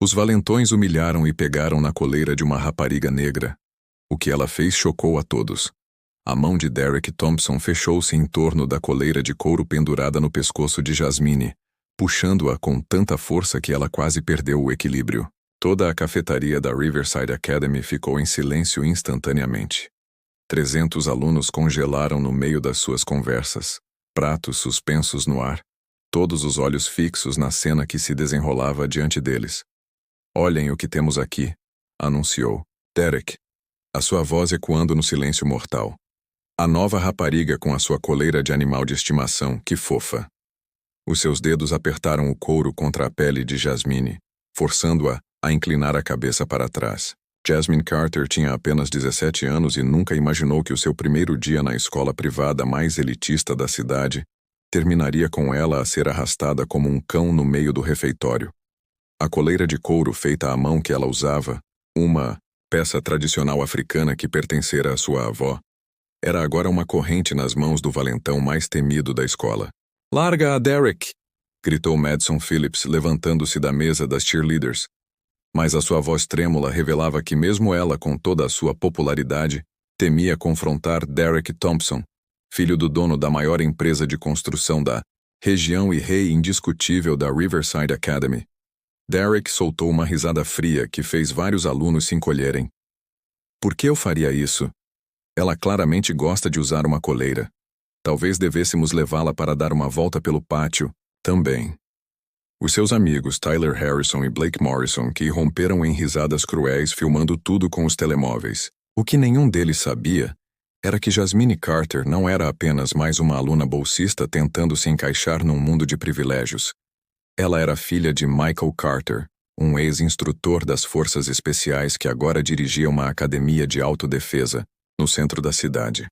Os valentões humilharam e pegaram na coleira de uma rapariga negra. O que ela fez chocou a todos. A mão de Derek Thompson fechou-se em torno da coleira de couro pendurada no pescoço de Jasmine, puxando-a com tanta força que ela quase perdeu o equilíbrio. Toda a cafetaria da Riverside Academy ficou em silêncio instantaneamente. 300 alunos congelaram no meio das suas conversas, pratos suspensos no ar, todos os olhos fixos na cena que se desenrolava diante deles. "Olhem o que temos aqui", anunciou Derek, a sua voz ecoando no silêncio mortal. "A nova rapariga com a sua coleira de animal de estimação, que fofa." Os seus dedos apertaram o couro contra a pele de Jasmine, forçando-a a inclinar a cabeça para trás. Jasmine Carter tinha apenas 17 anos e nunca imaginou que o seu primeiro dia na escola privada mais elitista da cidade terminaria com ela a ser arrastada como um cão no meio do refeitório. A coleira de couro feita à mão que ela usava, uma peça tradicional africana que pertencera à sua avó, era agora uma corrente nas mãos do valentão mais temido da escola. "Larga a Derek!" gritou Madison Phillips, levantando-se da mesa das cheerleaders. Mas a sua voz trêmula revelava que mesmo ela, com toda a sua popularidade, temia confrontar Derek Thompson, filho do dono da maior empresa de construção da região e rei indiscutível da Riverside Academy. Derek soltou uma risada fria que fez vários alunos se encolherem. "Por que eu faria isso? Ela claramente gosta de usar uma coleira. Talvez devêssemos levá-la para dar uma volta pelo pátio, também." Os seus amigos Tyler Harrison e Blake Morrison que irromperam em risadas cruéis filmando tudo com os telemóveis. O que nenhum deles sabia era que Jasmine Carter não era apenas mais uma aluna bolsista tentando se encaixar num mundo de privilégios. Ela era filha de Michael Carter, um ex-instrutor das forças especiais que agora dirigia uma academia de autodefesa no centro da cidade.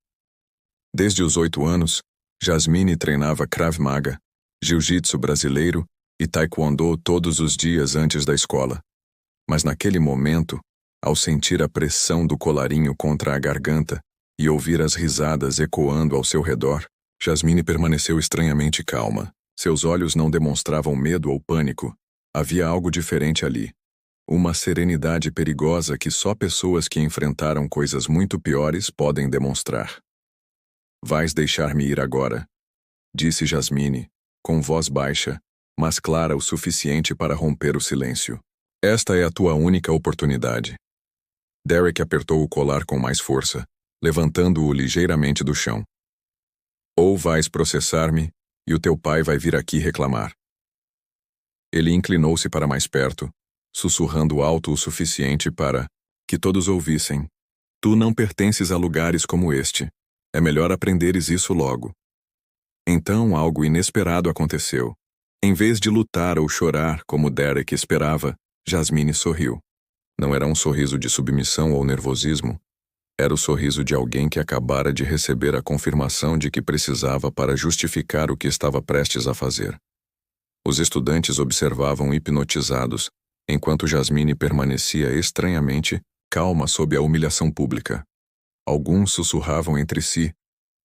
Desde os 8 anos, Jasmine treinava Krav Maga, jiu-jitsu brasileiro e taekwondo todos os dias antes da escola. Mas naquele momento, ao sentir a pressão do colarinho contra a garganta e ouvir as risadas ecoando ao seu redor, Jasmine permaneceu estranhamente calma. Seus olhos não demonstravam medo ou pânico. Havia algo diferente ali. Uma serenidade perigosa que só pessoas que enfrentaram coisas muito piores podem demonstrar. "Vais deixar-me ir agora?", disse Jasmine, com voz baixa, mas clara o suficiente para romper o silêncio. "Esta é a tua única oportunidade." Derek apertou o colar com mais força, levantando-o ligeiramente do chão. "Ou vais processar-me, e o teu pai vai vir aqui reclamar." Ele inclinou-se para mais perto, sussurrando alto o suficiente para que todos ouvissem. "Tu não pertences a lugares como este. É melhor aprenderes isso logo." Então algo inesperado aconteceu. Em vez de lutar ou chorar como Derek esperava, Jasmine sorriu. Não era um sorriso de submissão ou nervosismo. Era o sorriso de alguém que acabara de receber a confirmação de que precisava para justificar o que estava prestes a fazer. Os estudantes observavam hipnotizados, enquanto Jasmine permanecia estranhamente calma sob a humilhação pública. Alguns sussurravam entre si,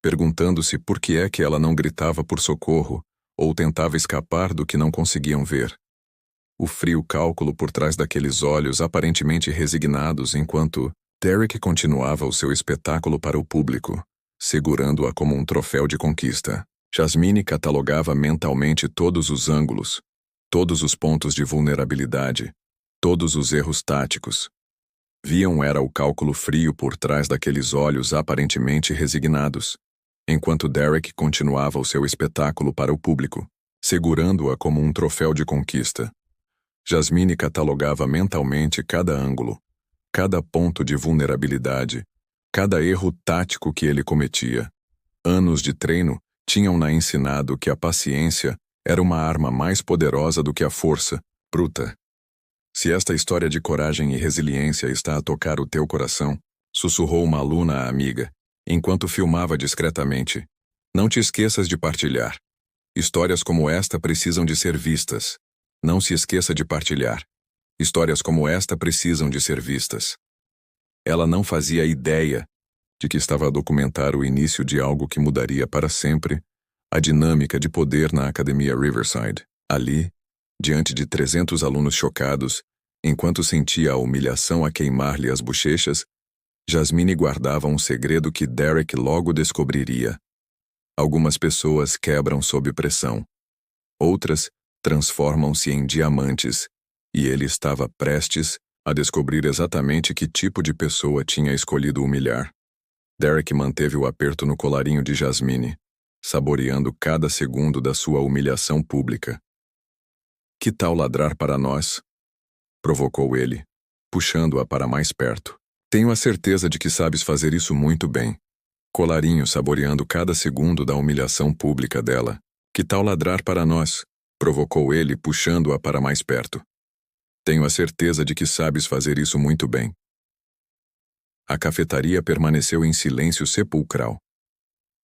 perguntando-se por que é que ela não gritava por socorro ou tentava escapar do que não conseguiam ver. O frio cálculo por trás daqueles olhos aparentemente resignados enquanto Derek continuava o seu espetáculo para o público, segurando-a como um troféu de conquista. Jasmine catalogava mentalmente todos os ângulos, todos os pontos de vulnerabilidade, todos os erros táticos. Viam era o cálculo frio por trás daqueles olhos aparentemente resignados, enquanto Derek continuava o seu espetáculo para o público, segurando-a como um troféu de conquista. Jasmine catalogava mentalmente cada ângulo, cada ponto de vulnerabilidade, cada erro tático que ele cometia. Anos de treino tinham-na ensinado que a paciência era uma arma mais poderosa do que a força bruta. "Se esta história de coragem e resiliência está a tocar o teu coração", sussurrou uma aluna à amiga, enquanto filmava discretamente, "não te esqueças de partilhar. Histórias como esta precisam de ser vistas. Não se esqueça de partilhar. Histórias como esta precisam de ser vistas." Ela não fazia ideia de que estava a documentar o início de algo que mudaria para sempre a dinâmica de poder na Academia Riverside. Ali, diante de 300 alunos chocados, Enquanto sentia a humilhação a queimar-lhe as bochechas, Jasmine guardava um segredo que Derek logo descobriria. Algumas pessoas quebram sob pressão. Outras transformam-se em diamantes, e ele estava prestes a descobrir exatamente que tipo de pessoa tinha escolhido humilhar. Derek manteve o aperto no colarinho de Jasmine, saboreando cada segundo da sua humilhação pública. Que tal ladrar para nós? Provocou ele, puxando-a para mais perto. Tenho a certeza de que sabes fazer isso muito bem. Colarinho saboreando cada segundo da humilhação pública dela. Que tal ladrar para nós? Provocou ele, puxando-a para mais perto. Tenho a certeza de que sabes fazer isso muito bem. A cafetaria permaneceu em silêncio sepulcral.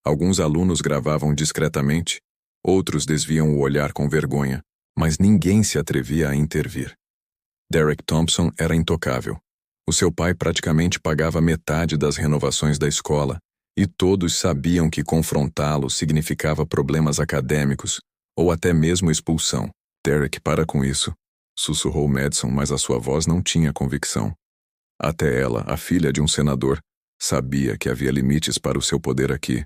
Alguns alunos gravavam discretamente, outros desviam o olhar com vergonha, mas ninguém se atrevia a intervir. Derek Thompson era intocável. O seu pai praticamente pagava metade das renovações da escola, e todos sabiam que confrontá-lo significava problemas acadêmicos, ou até mesmo expulsão. Derek, para com isso, sussurrou Madison, mas a sua voz não tinha convicção. Até ela, a filha de um senador, sabia que havia limites para o seu poder aqui.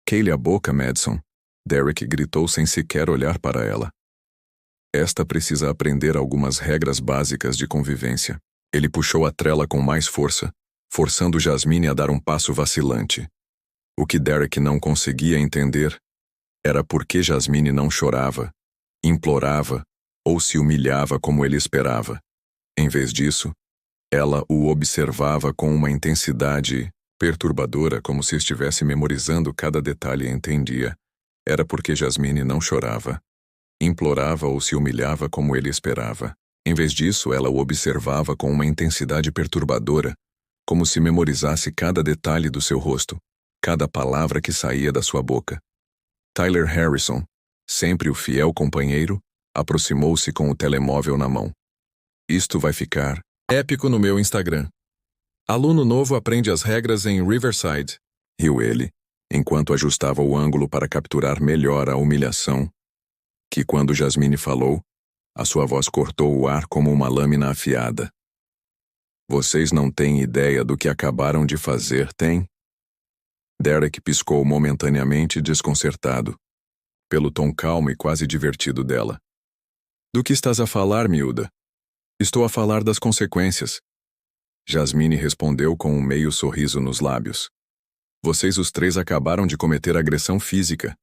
Cale a boca, Madison, Derek gritou sem sequer olhar para ela. Esta precisa aprender algumas regras básicas de convivência. Ele puxou a trela com mais força, forçando Jasmine a dar um passo vacilante. O que Derek não conseguia entender era por que Jasmine não chorava, implorava ou se humilhava como ele esperava. Em vez disso, ela o observava com uma intensidade perturbadora, como se estivesse memorizando cada detalhe e entendia. Era porque Jasmine não chorava, implorava ou se humilhava como ele esperava. Em vez disso, ela o observava com uma intensidade perturbadora, como se memorizasse cada detalhe do seu rosto, cada palavra que saía da sua boca. Tyler Harrison, sempre o fiel companheiro, aproximou-se com o telemóvel na mão. Isto vai ficar épico no meu Instagram. Aluno novo aprende as regras em Riverside, riu ele, enquanto ajustava o ângulo para capturar melhor a humilhação, que quando Jasmine falou, a sua voz cortou o ar como uma lâmina afiada. Vocês não têm ideia do que acabaram de fazer, têm? Derek piscou momentaneamente desconcertado, pelo tom calmo e quase divertido dela. Do que estás a falar, miúda? Estou a falar das consequências. Jasmine respondeu com um meio sorriso nos lábios. Vocês os três acabaram de cometer agressão física,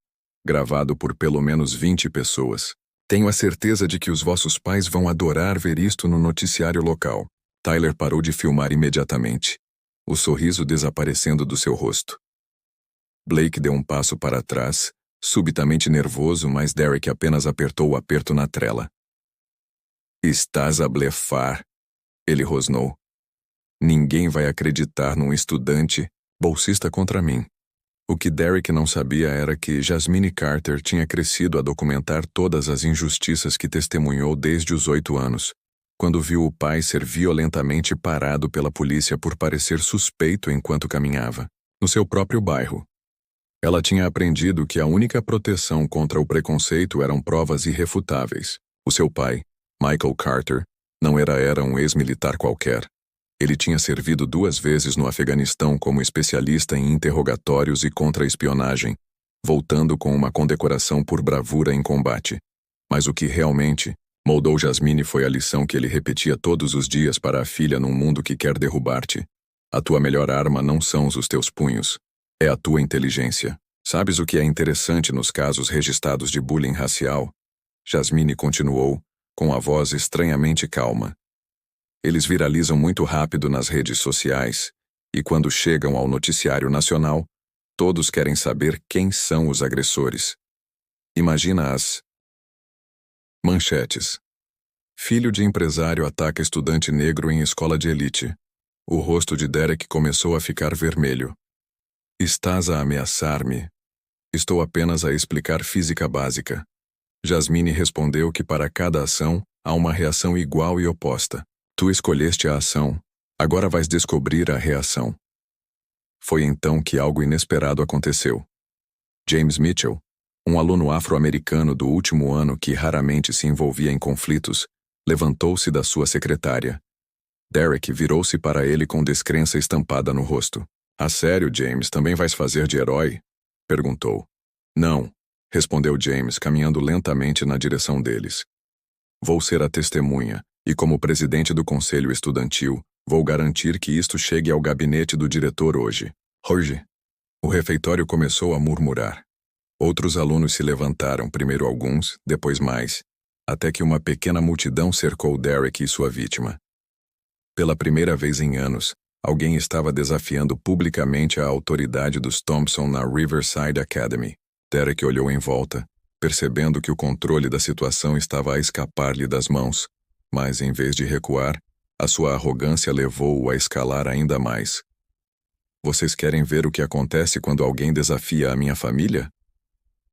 gravado por pelo menos 20 pessoas. Tenho a certeza de que os vossos pais vão adorar ver isto no noticiário local. Tyler parou de filmar imediatamente, o sorriso desaparecendo do seu rosto. Blake deu um passo para trás, subitamente nervoso, mas Derek apenas apertou o aperto na trela. Estás a blefar, ele rosnou. Ninguém vai acreditar num estudante bolsista contra mim. O que Derek não sabia era que Jasmine Carter tinha crescido a documentar todas as injustiças que testemunhou desde os 8 anos, quando viu o pai ser violentamente parado pela polícia por parecer suspeito enquanto caminhava, no seu próprio bairro. Ela tinha aprendido que a única proteção contra o preconceito eram provas irrefutáveis. O seu pai, Michael Carter, não era um ex-militar qualquer. Ele tinha servido 2 vezes no Afeganistão como especialista em interrogatórios e contra-espionagem, voltando com uma condecoração por bravura em combate. Mas o que realmente moldou Jasmine foi a lição que ele repetia todos os dias para a filha num mundo que quer derrubar-te. A tua melhor arma não são os teus punhos, é a tua inteligência. Sabes o que é interessante nos casos registrados de bullying racial? Jasmine continuou, com a voz estranhamente calma. Eles viralizam muito rápido nas redes sociais, e quando chegam ao noticiário nacional, todos querem saber quem são os agressores. Imagina as manchetes. Filho de empresário ataca estudante negro em escola de elite. O rosto de Derek começou a ficar vermelho. Estás a ameaçar-me? Estou apenas a explicar física básica. Jasmine respondeu que para cada ação, há uma reação igual e oposta. Tu escolheste a ação, agora vais descobrir a reação. Foi então que algo inesperado aconteceu. James Mitchell, um aluno afro-americano do último ano que raramente se envolvia em conflitos, Levantou-se da sua secretária. Derek virou-se para ele com descrença estampada no rosto. A sério, James, também vais fazer de herói? Perguntou. Não, respondeu James, caminhando lentamente na direção deles. Vou ser a testemunha, e como presidente do conselho estudantil, vou garantir que isto chegue ao gabinete do diretor hoje. Hoje. O refeitório começou a murmurar. Outros alunos se levantaram, primeiro alguns, depois mais, até que uma pequena multidão cercou Derek e sua vítima. Pela primeira vez em anos, alguém estava desafiando publicamente a autoridade dos Thompson na Riverside Academy. Derek olhou em volta, percebendo que o controle da situação estava a escapar-lhe das mãos, mas em vez de recuar, a sua arrogância levou-o a escalar ainda mais. Vocês querem ver o que acontece quando alguém desafia a minha família?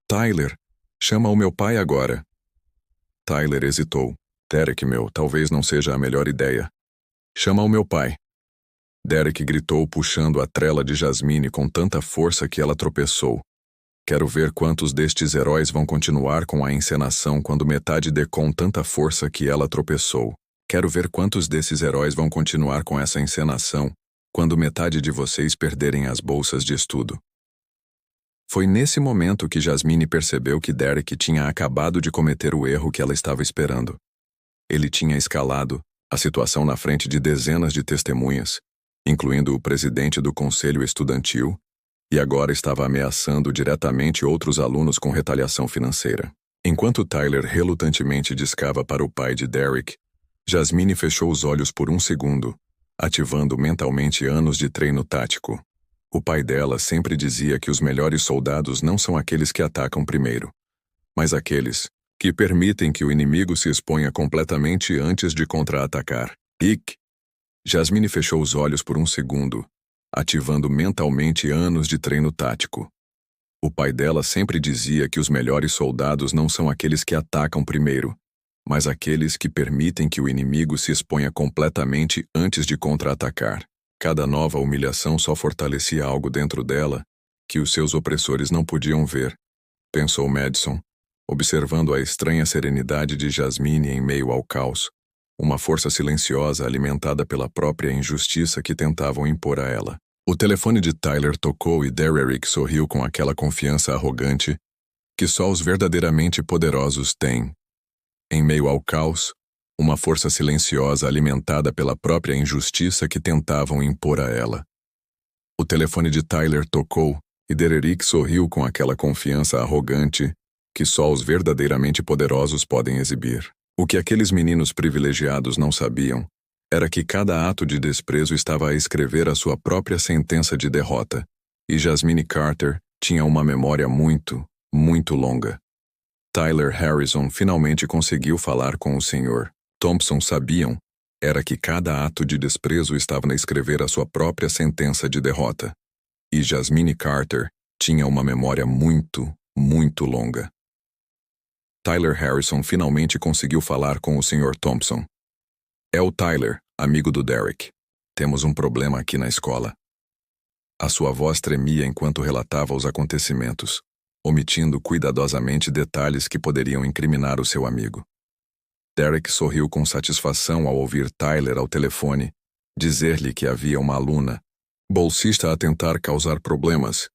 Tyler, chama o meu pai agora. Tyler hesitou. Derek, talvez não seja a melhor ideia. Chama o meu pai. Derek gritou, puxando a trela de Jasmine com tanta força que ela tropeçou. Quero ver quantos destes heróis vão continuar com a encenação quando metade dê com tanta força que ela tropeçou. Quero ver quantos desses heróis vão continuar com essa encenação quando metade de vocês perderem as bolsas de estudo. Foi nesse momento que Jasmine percebeu que Derek tinha acabado de cometer o erro que ela estava esperando. Ele tinha escalado a situação na frente de dezenas de testemunhas, incluindo o presidente do conselho estudantil, e agora estava ameaçando diretamente outros alunos com retaliação financeira. Enquanto Tyler relutantemente discava para o pai de Derek, Jasmine fechou os olhos por um segundo, ativando mentalmente anos de treino tático. O pai dela sempre dizia que os melhores soldados não são aqueles que atacam primeiro, mas aqueles que permitem que o inimigo se exponha completamente antes de contra-atacar. Jasmine fechou os olhos por um segundo, ativando mentalmente anos de treino tático. O pai dela sempre dizia que os melhores soldados não são aqueles que atacam primeiro, mas aqueles que permitem que o inimigo se exponha completamente antes de contra-atacar. Cada nova humilhação só fortalecia algo dentro dela que os seus opressores não podiam ver, pensou Madison, observando a estranha serenidade de Jasmine em meio ao caos, uma força silenciosa alimentada pela própria injustiça que tentavam impor a ela. O telefone de Tyler tocou e Derek sorriu com aquela confiança arrogante que só os verdadeiramente poderosos têm. Em meio ao caos, uma força silenciosa alimentada pela própria injustiça que tentavam impor a ela. O telefone de Tyler tocou e Derek sorriu com aquela confiança arrogante que só os verdadeiramente poderosos podem exibir. O que aqueles meninos privilegiados não sabiam era que cada ato de desprezo estava a escrever a sua própria sentença de derrota, e Jasmine Carter tinha uma memória muito, muito longa. Tyler Harrison finalmente conseguiu falar com o Sr. Thompson sabiam era que cada ato de desprezo estava a escrever a sua própria sentença de derrota. E Jasmine Carter tinha uma memória muito, muito longa. Tyler Harrison finalmente conseguiu falar com o Sr. Thompson. É o Tyler, amigo do Derek. Temos um problema aqui na escola. A sua voz tremia enquanto relatava os acontecimentos, omitindo cuidadosamente detalhes que poderiam incriminar o seu amigo. Derek sorriu com satisfação ao ouvir Tyler ao telefone dizer-lhe que havia uma aluna, bolsista a tentar causar problemas,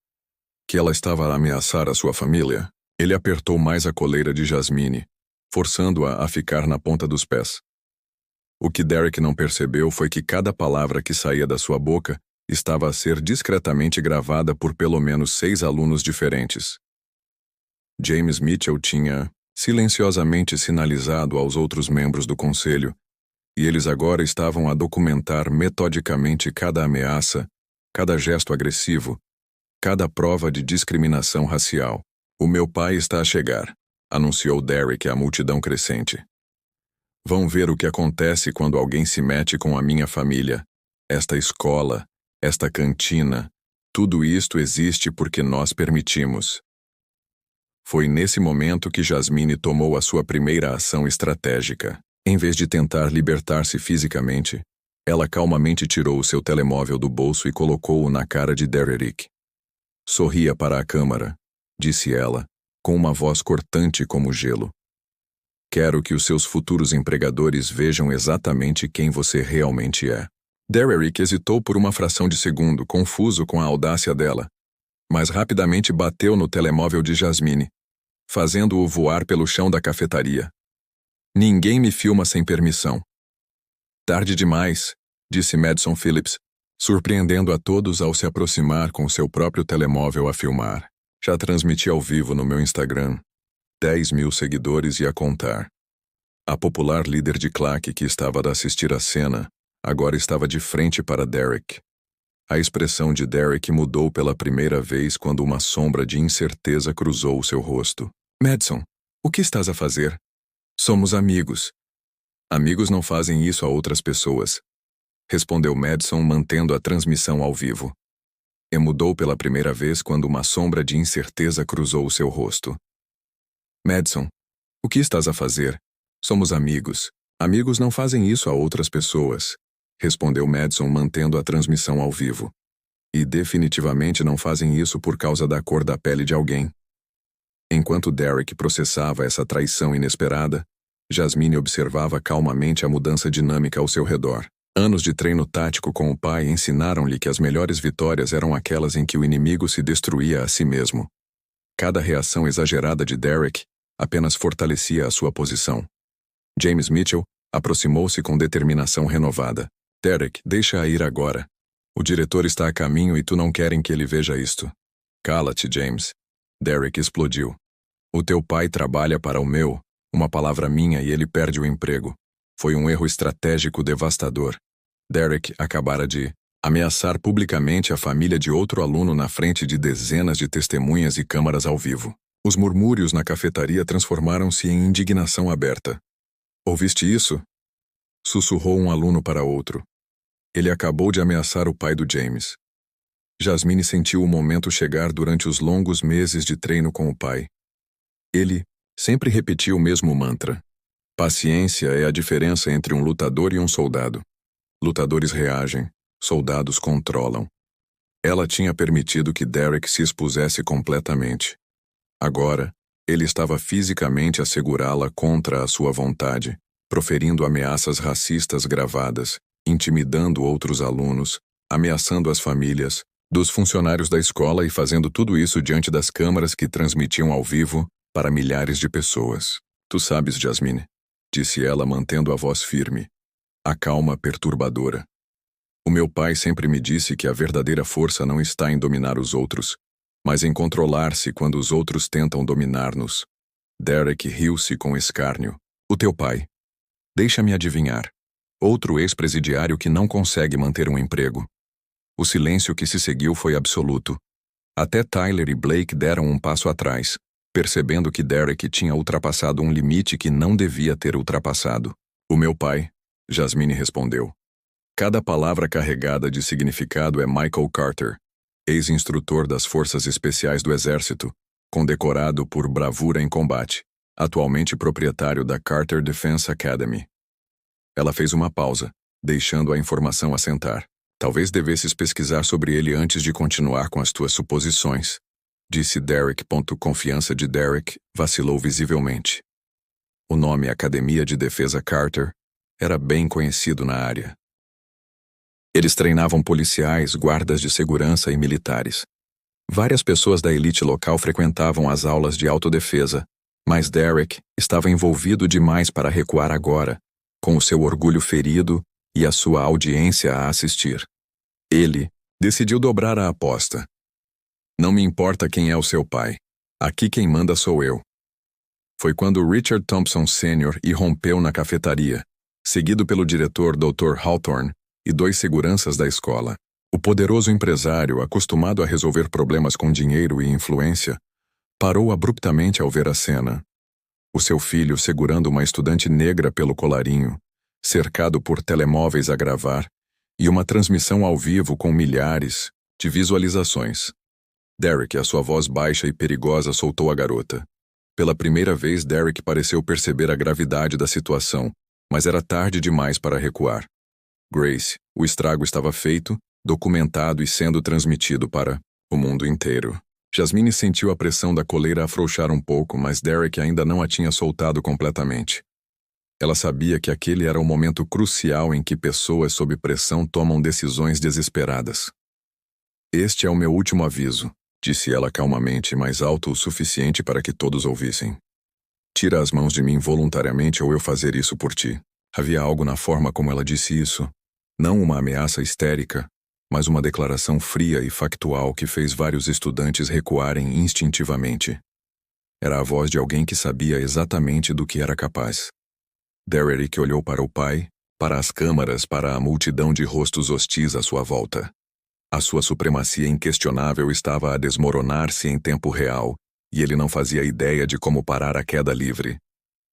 que ela estava a ameaçar a sua família. Ele apertou mais a coleira de Jasmine, forçando-a a ficar na ponta dos pés. O que Derek não percebeu foi que cada palavra que saía da sua boca estava a ser discretamente gravada por pelo menos 6 alunos diferentes. James Mitchell tinha silenciosamente sinalizado aos outros membros do conselho, e eles agora estavam a documentar metodicamente cada ameaça, cada gesto agressivo, cada prova de discriminação racial. O meu pai está a chegar, anunciou Derek à multidão crescente. Vão ver o que acontece quando alguém se mete com a minha família. Esta escola, esta cantina, tudo isto existe porque nós permitimos. Foi nesse momento que Jasmine tomou a sua primeira ação estratégica. Em vez de tentar libertar-se fisicamente, ela calmamente tirou o seu telemóvel do bolso e colocou-o na cara de Derek. Sorria para a câmara, disse ela, com uma voz cortante como gelo. Quero que os seus futuros empregadores vejam exatamente quem você realmente é. Derek hesitou por uma fração de segundo, confuso com a audácia dela, mas rapidamente bateu no telemóvel de Jasmine, fazendo-o voar pelo chão da cafetaria. Ninguém me filma sem permissão. Tarde demais, disse Madison Phillips, surpreendendo a todos ao se aproximar com seu próprio telemóvel a filmar. Já transmiti ao vivo no meu Instagram. 10.000 seguidores e a contar. A popular líder de claque que estava a assistir à cena agora estava de frente para Derek. A expressão de Derek mudou pela primeira vez quando uma sombra de incerteza cruzou o seu rosto. Madison, o que estás a fazer? Somos amigos. Amigos não fazem isso a outras pessoas, respondeu Madison, mantendo a transmissão ao vivo. E mudou pela primeira vez quando uma sombra de incerteza cruzou o seu rosto. Madison, o que estás a fazer? Somos amigos. Amigos não fazem isso a outras pessoas, respondeu Madison, mantendo a transmissão ao vivo. E definitivamente não fazem isso por causa da cor da pele de alguém. Enquanto Derek processava essa traição inesperada, Jasmine observava calmamente a mudança dinâmica ao seu redor. Anos de treino tático com o pai ensinaram-lhe que as melhores vitórias eram aquelas em que o inimigo se destruía a si mesmo. Cada reação exagerada de Derek apenas fortalecia a sua posição. James Mitchell aproximou-se com determinação renovada. Derek, deixa-a ir agora. O diretor está a caminho e tu não querem que ele veja isto. Cala-te, James. Derek explodiu. O teu pai trabalha para o meu, uma palavra minha e ele perde o emprego. Foi um erro estratégico devastador. Derek acabara de ameaçar publicamente a família de outro aluno na frente de dezenas de testemunhas e câmaras ao vivo. Os murmúrios na cafetaria transformaram-se em indignação aberta. Ouviste isso? Sussurrou um aluno para outro. Ele acabou de ameaçar o pai do James. Jasmine sentiu o momento chegar durante os longos meses de treino com o pai. Ele sempre repetia o mesmo mantra. Paciência é a diferença entre um lutador e um soldado. Lutadores reagem, soldados controlam. Ela tinha permitido que Derek se expusesse completamente. Agora, ele estava fisicamente a segurá-la contra a sua vontade, proferindo ameaças racistas gravadas, intimidando outros alunos, ameaçando as famílias, dos funcionários da escola e fazendo tudo isso diante das câmaras que transmitiam ao vivo para milhares de pessoas. Tu sabes, Jasmine, disse ela mantendo a voz firme, a calma perturbadora. O meu pai sempre me disse que a verdadeira força não está em dominar os outros, mas em controlar-se quando os outros tentam dominar-nos. Derek riu-se com escárnio. O teu pai. Deixa-me adivinhar. Outro ex-presidiário que não consegue manter um emprego. O silêncio que se seguiu foi absoluto. Até Tyler e Blake deram um passo atrás, percebendo que Derek tinha ultrapassado um limite que não devia ter ultrapassado. O meu pai, Jasmine respondeu. Cada palavra carregada de significado é Michael Carter, ex-instrutor das Forças Especiais do Exército, condecorado por bravura em combate, atualmente proprietário da Carter Defense Academy. Ela fez uma pausa, deixando a informação assentar. Talvez devesses pesquisar sobre ele antes de continuar com as tuas suposições, disse Derek. Confiança de Derek vacilou visivelmente. O nome Academia de Defesa Carter era bem conhecido na área. Eles treinavam policiais, guardas de segurança e militares. Várias pessoas da elite local frequentavam as aulas de autodefesa, mas Derek estava envolvido demais para recuar agora, com o seu orgulho ferido e a sua audiência a assistir. Ele decidiu dobrar a aposta. Não me importa quem é o seu pai. Aqui quem manda sou eu. Foi quando Richard Thompson Sr. irrompeu na cafetaria, seguido pelo diretor Dr. Hawthorne e 2 seguranças da escola. O poderoso empresário, acostumado a resolver problemas com dinheiro e influência, parou abruptamente ao ver a cena. O seu filho segurando uma estudante negra pelo colarinho, cercado por telemóveis a gravar, e uma transmissão ao vivo com milhares de visualizações. Derek, a sua voz baixa e perigosa, soltou a garota. Pela primeira vez, Derek pareceu perceber a gravidade da situação, mas era tarde demais para recuar. Grace, o estrago estava feito, documentado e sendo transmitido para o mundo inteiro. Jasmine sentiu a pressão da coleira afrouxar um pouco, mas Derek ainda não a tinha soltado completamente. Ela sabia que aquele era o momento crucial em que pessoas sob pressão tomam decisões desesperadas. Este é o meu último aviso, disse ela calmamente, mais alto o suficiente para que todos ouvissem. Tira as mãos de mim voluntariamente ou eu fazer isso por ti. Havia algo na forma como ela disse isso. Não uma ameaça histérica, mas uma declaração fria e factual que fez vários estudantes recuarem instintivamente. Era a voz de alguém que sabia exatamente do que era capaz. Derek olhou para o pai, para as câmaras, para a multidão de rostos hostis à sua volta. A sua supremacia inquestionável estava a desmoronar-se em tempo real, e ele não fazia ideia de como parar a queda livre.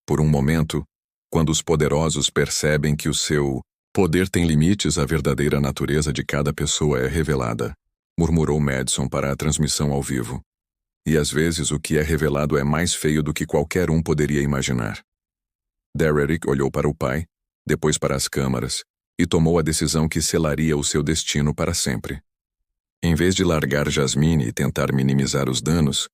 Por um momento, quando os poderosos percebem que o seu poder tem limites, a verdadeira natureza de cada pessoa é revelada, murmurou Madison para a transmissão ao vivo. E às vezes o que é revelado é mais feio do que qualquer um poderia imaginar. Derek olhou para o pai, depois para as câmaras, e tomou a decisão que selaria o seu destino para sempre. Em vez de largar Jasmine e tentar minimizar os danos,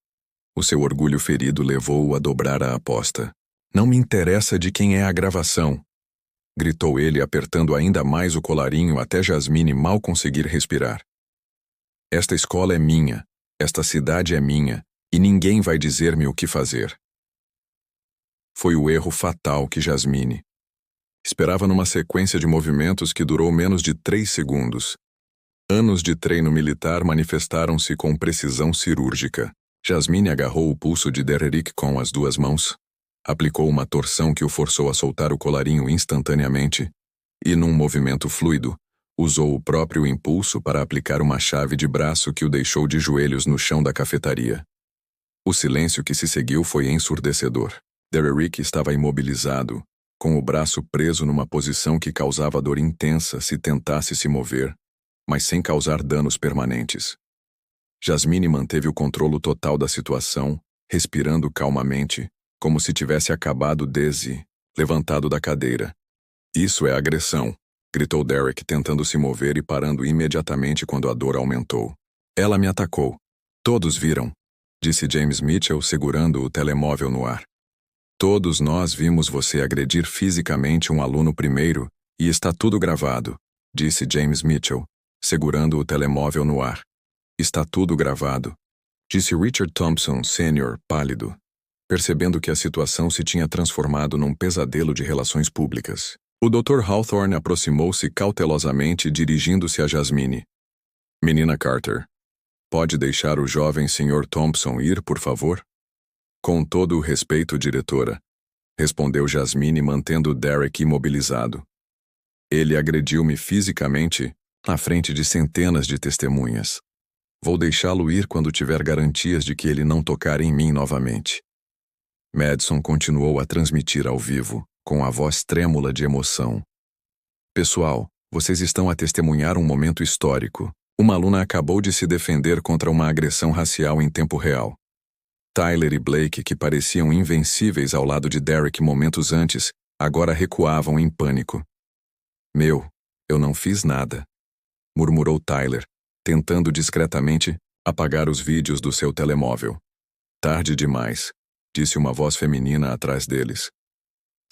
o seu orgulho ferido levou-o a dobrar a aposta. Não me interessa de quem é a gravação, gritou ele apertando ainda mais o colarinho até Jasmine mal conseguir respirar. Esta escola é minha, esta cidade é minha, e ninguém vai dizer-me o que fazer. Foi o erro fatal que Jasmine esperava numa sequência de movimentos que durou menos de 3 segundos. Anos de treino militar manifestaram-se com precisão cirúrgica. Jasmine agarrou o pulso de Derek com as 2 mãos, aplicou uma torção que o forçou a soltar o colarinho instantaneamente e, num movimento fluido, usou o próprio impulso para aplicar uma chave de braço que o deixou de joelhos no chão da cafetaria. O silêncio que se seguiu foi ensurdecedor. Derek estava imobilizado, com o braço preso numa posição que causava dor intensa se tentasse se mover, mas sem causar danos permanentes. Jasmine manteve o controle total da situação, respirando calmamente, como se tivesse acabado levantado da cadeira. Isso é agressão, gritou Derek tentando se mover e parando imediatamente quando a dor aumentou. Ela me atacou. Todos viram, disse James Mitchell segurando o telemóvel no ar. Todos nós vimos você agredir fisicamente um aluno primeiro, e está tudo gravado, disse James Mitchell, segurando o telemóvel no ar. Está tudo gravado, disse Richard Thompson, Sr., pálido, percebendo que a situação se tinha transformado num pesadelo de relações públicas. O Dr. Hawthorne aproximou-se cautelosamente, dirigindo-se a Jasmine. Menina Carter, pode deixar o jovem Sr. Thompson ir, por favor? Com todo o respeito, diretora, respondeu Jasmine mantendo Derek imobilizado. Ele agrediu-me fisicamente, na frente de centenas de testemunhas. Vou deixá-lo ir quando tiver garantias de que ele não tocar em mim novamente. Madison continuou a transmitir ao vivo, com a voz trêmula de emoção. Pessoal, vocês estão a testemunhar um momento histórico. Uma aluna acabou de se defender contra uma agressão racial em tempo real. Tyler e Blake, que pareciam invencíveis ao lado de Derek momentos antes, agora recuavam em pânico. Eu não fiz nada, murmurou Tyler, tentando discretamente apagar os vídeos do seu telemóvel. Tarde demais, disse uma voz feminina atrás deles.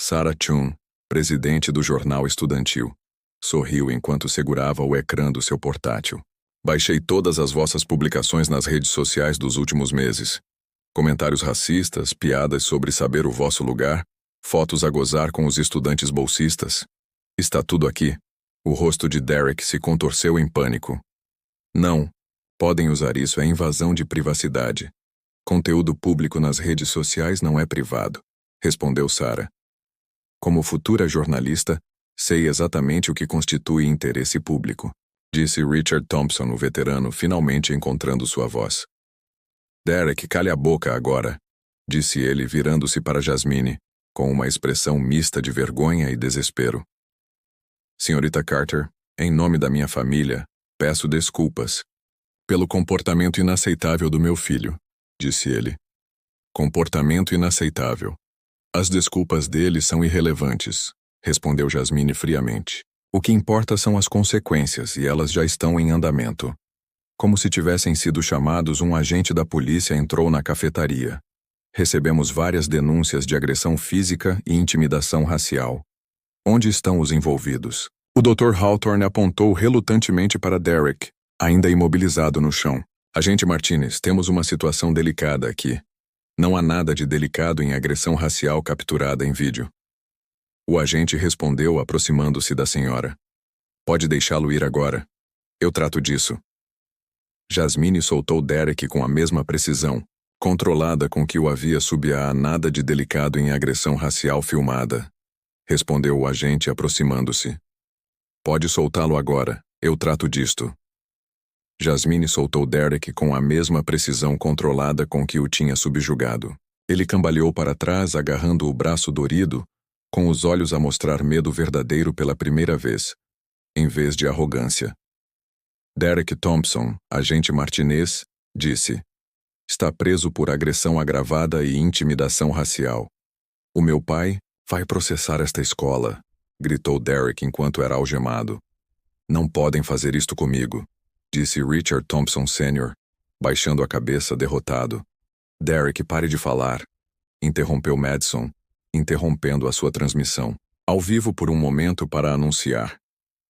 Sarah Chun, presidente do jornal estudantil, sorriu enquanto segurava o ecrã do seu portátil. Baixei todas as vossas publicações nas redes sociais dos últimos meses. Comentários racistas, piadas sobre saber o vosso lugar, fotos a gozar com os estudantes bolsistas. Está tudo aqui. O rosto de Derek se contorceu em pânico. Não, podem usar isso, é invasão de privacidade. Conteúdo público nas redes sociais não é privado, respondeu Sarah. Como futura jornalista, sei exatamente o que constitui interesse público, disse Richard Thompson, o veterano, finalmente encontrando sua voz. Derek, cale a boca agora, disse ele virando-se para Jasmine, com uma expressão mista de vergonha e desespero. Senhorita Carter, em nome da minha família, peço desculpas pelo comportamento inaceitável do meu filho, disse ele. Comportamento inaceitável. As desculpas dele são irrelevantes, respondeu Jasmine friamente. O que importa são as consequências e elas já estão em andamento. Como se tivessem sido chamados, um agente da polícia entrou na cafetaria. Recebemos várias denúncias de agressão física e intimidação racial. Onde estão os envolvidos? O Dr. Hawthorne apontou relutantemente para Derek, ainda imobilizado no chão. Agente Martinez, temos uma situação delicada aqui. Não há nada de delicado em agressão racial capturada em vídeo. O agente respondeu aproximando-se da senhora. Pode deixá-lo ir agora. Eu trato disso. Jasmine soltou Derek com a mesma precisão, controlada com que o havia subia a nada de delicado em agressão racial filmada. Respondeu o agente aproximando-se. Pode soltá-lo agora, eu trato disto. Jasmine soltou Derek com a mesma precisão controlada com que o tinha subjugado. Ele cambaleou para trás, agarrando o braço dorido, com os olhos a mostrar medo verdadeiro pela primeira vez, em vez de arrogância. Derek Thompson, agente Martinez, disse: está preso por agressão agravada e intimidação racial. O meu pai vai processar esta escola, gritou Derek enquanto era algemado. Não podem fazer isto comigo, disse Richard Thompson Sr., baixando a cabeça derrotado. Derek, pare de falar, interrompeu Madison, interrompendo a sua transmissão, ao vivo por um momento para anunciar.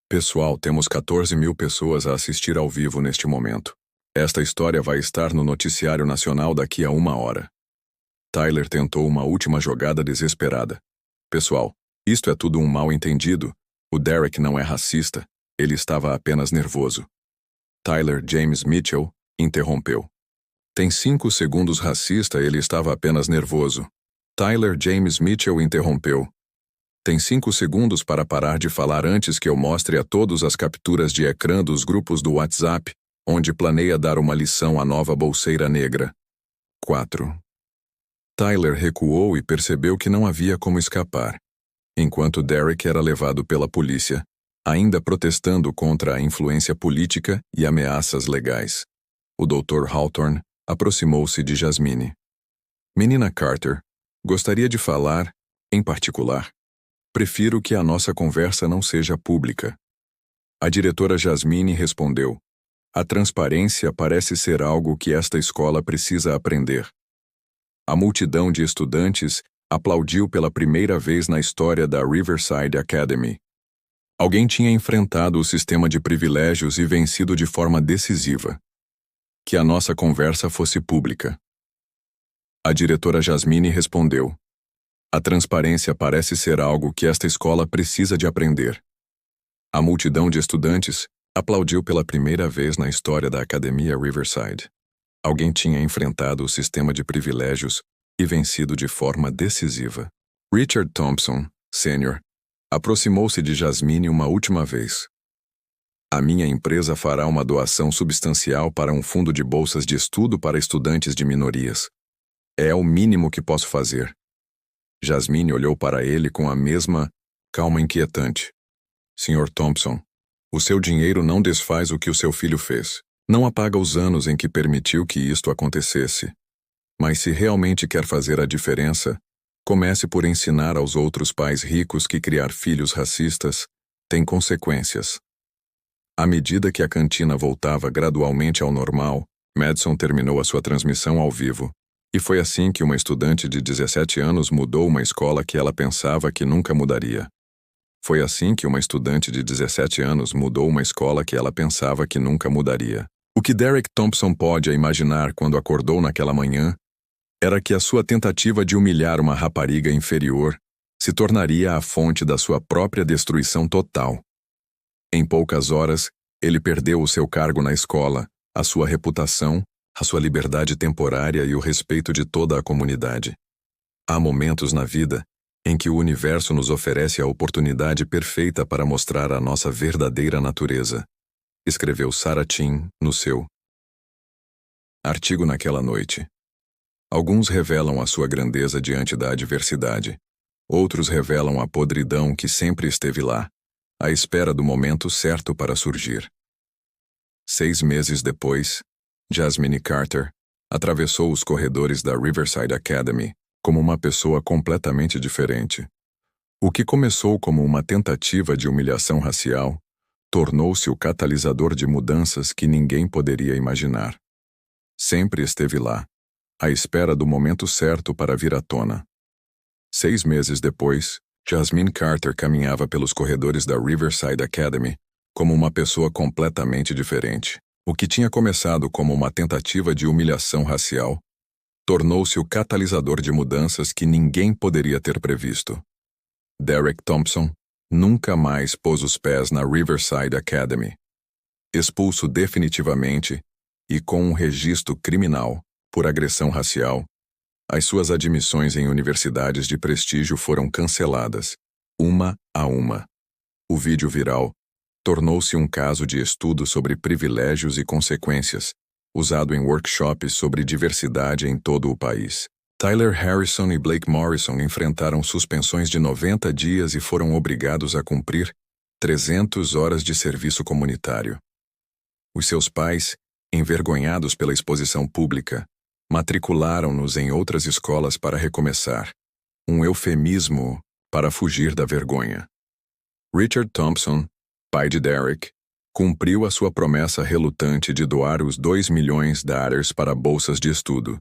Pessoal, temos 14.000 pessoas a assistir ao vivo neste momento. Esta história vai estar no noticiário nacional daqui a 1 hora. Tyler tentou uma última jogada desesperada. Pessoal, isto é tudo um mal-entendido. O Derek não é racista, ele estava apenas nervoso. Tyler James Mitchell interrompeu. Tem 5 segundos racista, ele estava apenas nervoso. Tyler James Mitchell interrompeu. Tem 5 segundos para parar de falar antes que eu mostre a todos as capturas de ecrã dos grupos do WhatsApp, onde planeia dar uma lição à nova bolseira negra. 4. Tyler recuou e percebeu que não havia como escapar, enquanto Derek era levado pela polícia, ainda protestando contra a influência política e ameaças legais. O Dr. Hawthorne aproximou-se de Jasmine. Menina Carter, gostaria de falar, em particular. Prefiro que a nossa conversa não seja pública. A diretora Jasmine respondeu. A transparência parece ser algo que esta escola precisa aprender. A multidão de estudantes aplaudiu pela primeira vez na história da Riverside Academy. Alguém tinha enfrentado o sistema de privilégios e vencido de forma decisiva. Que a nossa conversa fosse pública. A diretora Jasmine respondeu. A transparência parece ser algo que esta escola precisa de aprender. A multidão de estudantes aplaudiu pela primeira vez na história da Academia Riverside. Alguém tinha enfrentado o sistema de privilégios e vencido de forma decisiva. Richard Thompson, Sr., aproximou-se de Jasmine uma última vez. A minha empresa fará uma doação substancial para um fundo de bolsas de estudo para estudantes de minorias. É o mínimo que posso fazer. Jasmine olhou para ele com a mesma calma inquietante. Sr. Thompson, o seu dinheiro não desfaz o que o seu filho fez. Não apaga os anos em que permitiu que isto acontecesse. Mas se realmente quer fazer a diferença, comece por ensinar aos outros pais ricos que criar filhos racistas tem consequências. À medida que a cantina voltava gradualmente ao normal, Madison terminou a sua transmissão ao vivo. E foi assim que uma estudante de 17 anos mudou uma escola que ela pensava que nunca mudaria. Foi assim que uma estudante de 17 anos mudou uma escola que ela pensava que nunca mudaria. O que Derek Thompson pôde imaginar quando acordou naquela manhã era que a sua tentativa de humilhar uma rapariga inferior se tornaria a fonte da sua própria destruição total. Em poucas horas, ele perdeu o seu cargo na escola, a sua reputação, a sua liberdade temporária e o respeito de toda a comunidade. Há momentos na vida em que o universo nos oferece a oportunidade perfeita para mostrar a nossa verdadeira natureza, escreveu Sarah Chin no seu artigo naquela noite. Alguns revelam a sua grandeza diante da adversidade. Outros revelam a podridão que sempre esteve lá, à espera do momento certo para surgir. 6 meses depois, Jasmine Carter atravessou os corredores da Riverside Academy como uma pessoa completamente diferente. O que começou como uma tentativa de humilhação racial tornou-se o catalisador de mudanças que ninguém poderia imaginar. Sempre esteve lá, à espera do momento certo para vir à tona. 6 meses depois, Jasmine Carter caminhava pelos corredores da Riverside Academy como uma pessoa completamente diferente. O que tinha começado como uma tentativa de humilhação racial tornou-se o catalisador de mudanças que ninguém poderia ter previsto. Derek Thompson nunca mais pôs os pés na Riverside Academy. Expulso definitivamente e com um registro criminal por agressão racial, as suas admissões em universidades de prestígio foram canceladas, uma a uma. O vídeo viral tornou-se um caso de estudo sobre privilégios e consequências, usado em workshops sobre diversidade em todo o país. Tyler Harrison e Blake Morrison enfrentaram suspensões de 90 dias e foram obrigados a cumprir 300 horas de serviço comunitário. Os seus pais, envergonhados pela exposição pública, matricularam-nos em outras escolas para recomeçar, um eufemismo para fugir da vergonha. Richard Thompson, pai de Derek, cumpriu a sua promessa relutante de doar os $2 milhões para bolsas de estudo,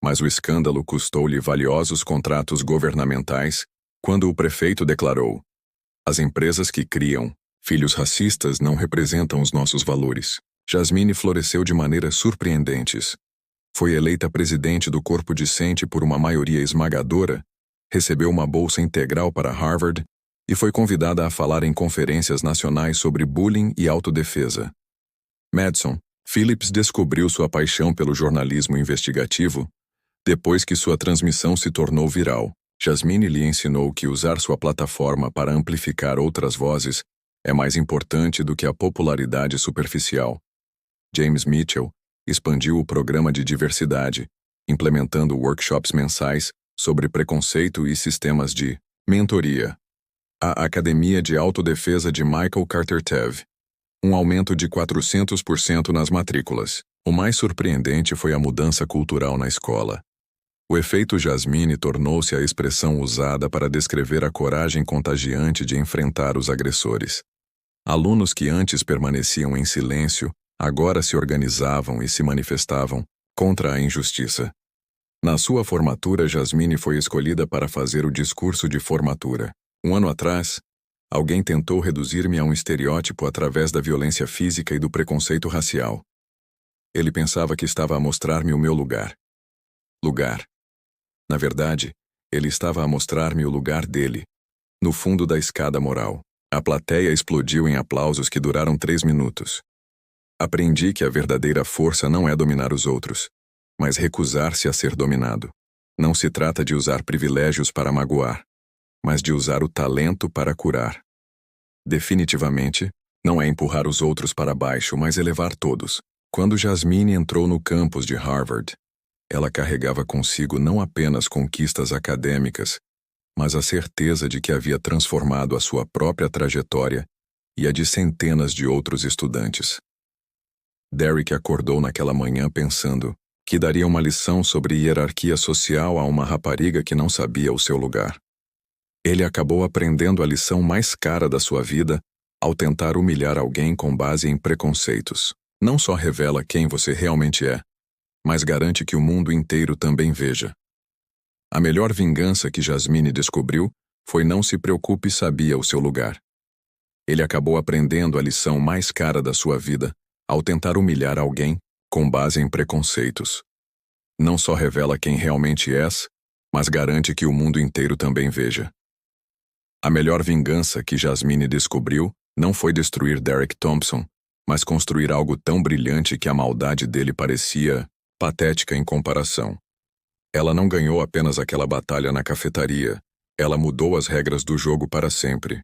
mas o escândalo custou-lhe valiosos contratos governamentais quando o prefeito declarou: "As empresas que criam filhos racistas não representam os nossos valores." Jasmine floresceu de maneiras surpreendentes. Foi eleita presidente do corpo discente por uma maioria esmagadora, recebeu uma bolsa integral para Harvard e foi convidada a falar em conferências nacionais sobre bullying e autodefesa. Madison Phillips descobriu sua paixão pelo jornalismo investigativo depois que sua transmissão se tornou viral. Jasmine lhe ensinou que usar sua plataforma para amplificar outras vozes é mais importante do que a popularidade superficial. James Mitchell expandiu o programa de diversidade, implementando workshops mensais sobre preconceito e sistemas de mentoria. A Academia de Autodefesa de Michael Carter teve um aumento de 400% nas matrículas. O mais surpreendente foi a mudança cultural na escola. O efeito Jasmine tornou-se a expressão usada para descrever a coragem contagiante de enfrentar os agressores. Alunos que antes permaneciam em silêncio agora se organizavam e se manifestavam contra a injustiça. Na sua formatura, Jasmine foi escolhida para fazer o discurso de formatura. 1 ano atrás, alguém tentou reduzir-me a um estereótipo através da violência física e do preconceito racial. Ele pensava que estava a mostrar-me o meu lugar. Lugar. Na verdade, ele estava a mostrar-me o lugar dele, no fundo da escada moral. A plateia explodiu em aplausos que duraram 3 minutos. Aprendi que a verdadeira força não é dominar os outros, mas recusar-se a ser dominado. Não se trata de usar privilégios para magoar, mas de usar o talento para curar. Definitivamente, não é empurrar os outros para baixo, mas elevar todos. Quando Jasmine entrou no campus de Harvard, ela carregava consigo não apenas conquistas acadêmicas, mas a certeza de que havia transformado a sua própria trajetória e a de centenas de outros estudantes. Derek acordou naquela manhã pensando que daria uma lição sobre hierarquia social a uma rapariga que não sabia o seu lugar. Ele acabou aprendendo a lição mais cara da sua vida ao tentar humilhar alguém com base em preconceitos. Não só revela quem você realmente é, mas garante que o mundo inteiro também veja. A melhor vingança que Jasmine descobriu foi não se preocupe e sabia o seu lugar. Ele acabou aprendendo a lição mais cara da sua vida ao tentar humilhar alguém com base em preconceitos. Não só revela quem realmente és, mas garante que o mundo inteiro também veja. A melhor vingança que Jasmine descobriu não foi destruir Derek Thompson, mas construir algo tão brilhante que a maldade dele parecia patética em comparação. Ela não ganhou apenas aquela batalha na cafetaria, ela mudou as regras do jogo para sempre.